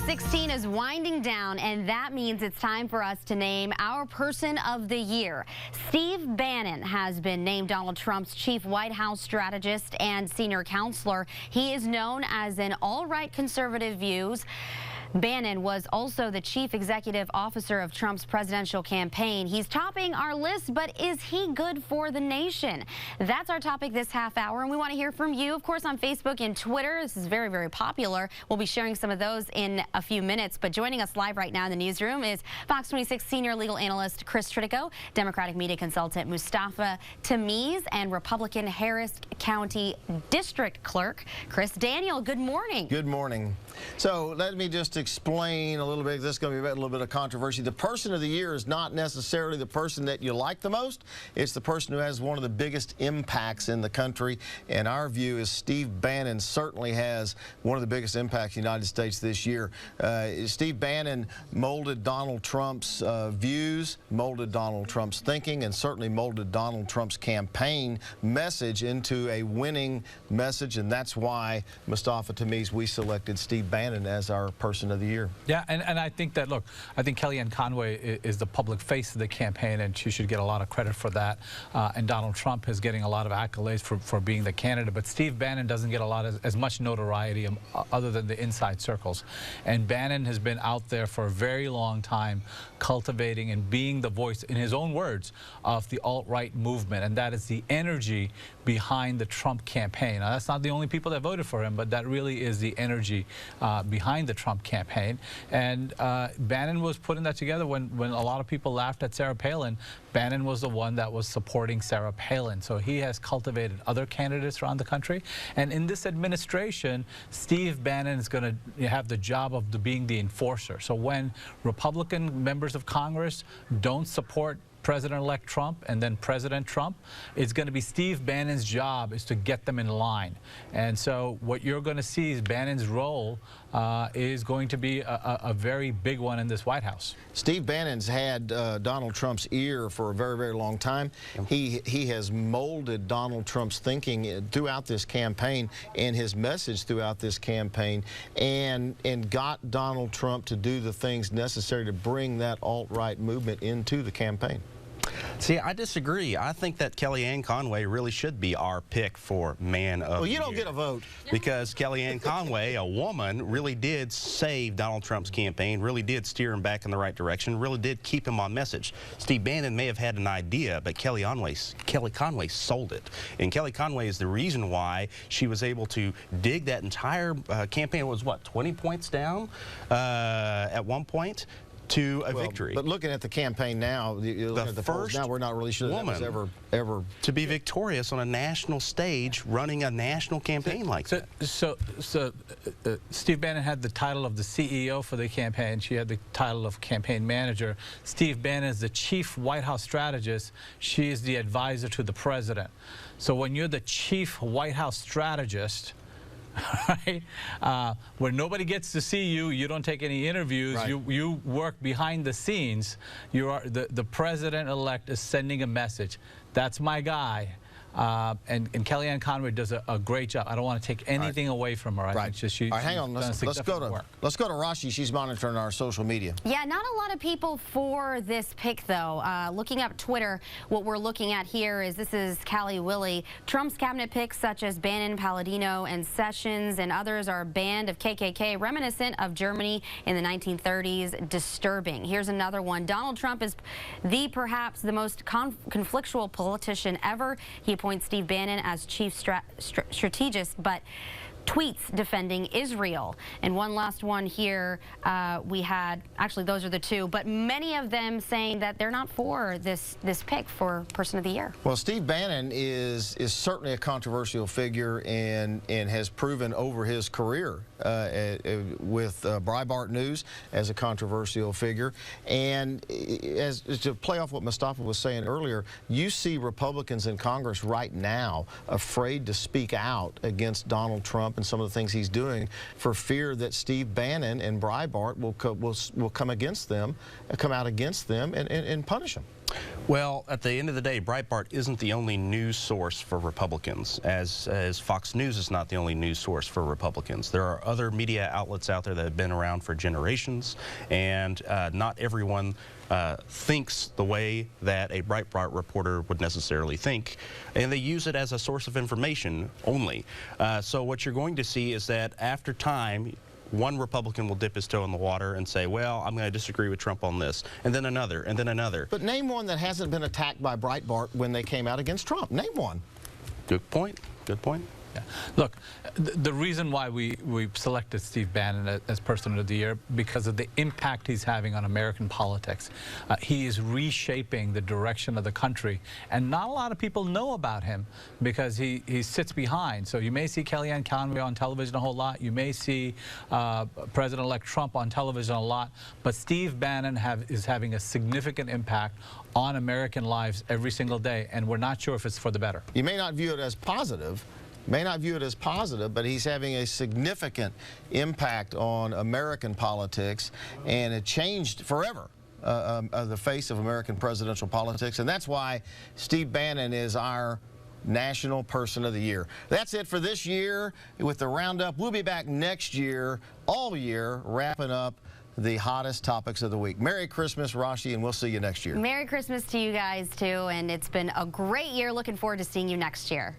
2016 is winding down, and that means it's time for us to name our person of the year. Steve Bannon has been named Donald Trump's chief White House strategist and senior counselor. He is known as an all-right conservative views. Bannon was also the chief executive officer of Trump's presidential campaign. He's topping our list, but is he good for the nation? That's our topic this half hour, and we want to hear from you, of course, on Facebook and Twitter. This is very, very popular. We'll be sharing some of those in a few minutes, but joining us live right now in the newsroom is Fox 26 senior legal analyst Chris Tritico, Democratic media consultant Mustafa Tamiz, and Republican Harris County District Clerk Chris Daniel. Good morning. Good morning. So let me just explain a little bit. This is going to be a little bit of controversy. The person of the year is not necessarily the person that you like the most. It's the person who has one of the biggest impacts in the country. And our view is Steve Bannon certainly has one of the biggest impacts in the United States this year. Steve Bannon molded Donald Trump's views, molded Donald Trump's thinking, and certainly molded Donald Trump's campaign message into a winning message. And that's why, Mustafa Tamiz, we selected Steve Bannon as our person of the year. Yeah, and I think that, look, I think Kellyanne Conway is the public face of the campaign, and she should get a lot of credit for that. And Donald Trump is getting a lot of accolades for being the candidate, but Steve Bannon doesn't get a lot as much notoriety other than the inside circles. And Bannon has been out there for a very long time cultivating and being the voice, in his own words, of the alt-right movement, and that is the energy behind the Trump campaign. Now, that's not the only people that voted for him, but that really is the energy behind the Trump campaign. And Bannon was putting that together when a lot of people laughed at Sarah Palin. Bannon was the one that was supporting Sarah Palin. So he has cultivated other candidates around the country. And in this administration, Steve Bannon is going to have the job of being the enforcer. So when Republican members of Congress don't support President-elect Trump and then President Trump, it's going to be Steve Bannon's job is to get them in line. And so what you're going to see is Bannon's role is going to be a very big one in this White House. Steve Bannon's had Donald Trump's ear for a very, very long time. He has molded Donald Trump's thinking throughout this campaign and his message throughout this campaign, and got Donald Trump to do the things necessary to bring that alt-right movement into the campaign. See, I disagree. I think that Kellyanne Conway really should be our pick for Man of the Year. Well, you don't get a vote. Because Kellyanne Conway, a woman, really did save Donald Trump's campaign, really did steer him back in the right direction, really did keep him on message. Steve Bannon may have had an idea, but Kelly Conway sold it. And Kelly Conway is the reason why she was able to dig that entire campaign. It was, what, 20 points down at one point? To a victory. But looking at the campaign now, you look at the polls now, we're not really sure that was ever to be victorious on a national stage, running a national campaign like that. So Steve Bannon had the title of the CEO for the campaign. She had the title of campaign manager. Steve Bannon is the chief White House strategist. She is the advisor to the president. So when you're the chief White House strategist, right, where nobody gets to see you, you don't take any interviews, right. You work behind the scenes. You are the president-elect is sending a message. That's my guy. And Kellyanne Conway does a great job. I don't want to take anything away from her. I think just All right, hang on. Let's go to Rashi. She's monitoring our social media. Yeah, not a lot of people for this pick, though. Looking up Twitter, what we're looking at here is this is Callie Willie. Trump's cabinet picks such as Bannon, Palladino, and Sessions and others are a band of KKK reminiscent of Germany in the 1930s. Disturbing. Here's another one. Donald Trump is perhaps the most conflictual politician ever. He appoints Steve Bannon as chief strategist, but tweets defending Israel. And one last one here, we had, actually those are the two, but many of them saying that they're not for this pick for Person of the Year. Well, Steve Bannon is certainly a controversial figure and has proven over his career with Breitbart News as a controversial figure. And as to play off what Mustafa was saying earlier, you see Republicans in Congress right now afraid to speak out against Donald Trump and some of the things he's doing for fear that Steve Bannon and Breitbart will come against them, come out against them and punish them. Well, at the end of the day, Breitbart isn't the only news source for Republicans, as Fox News is not the only news source for Republicans. There are other media outlets out there that have been around for generations, and not everyone thinks the way that a Breitbart reporter would necessarily think, and they use it as a source of information only. So what you're going to see is that after time, one Republican will dip his toe in the water and say, well, I'm going to disagree with Trump on this, and then another, and then another. But name one that hasn't been attacked by Breitbart when they came out against Trump. Name one. Good point. Good point. Yeah. Look, the reason why we selected Steve Bannon as Person of the Year, because of the impact he's having on American politics. He is reshaping the direction of the country, and not a lot of people know about him because he sits behind. So you may see Kellyanne Conway on television a whole lot. You may see President-elect Trump on television a lot. But Steve Bannon is having a significant impact on American lives every single day, and we're not sure if it's for the better. You may not view it as positive, but he's having a significant impact on American politics, and it changed forever the face of American presidential politics, and that's why Steve Bannon is our National Person of the Year. That's it for this year with the Roundup. We'll be back next year, all year, wrapping up the hottest topics of the week. Merry Christmas, Rashi, and we'll see you next year. Merry Christmas to you guys, too, and it's been a great year. Looking forward to seeing you next year.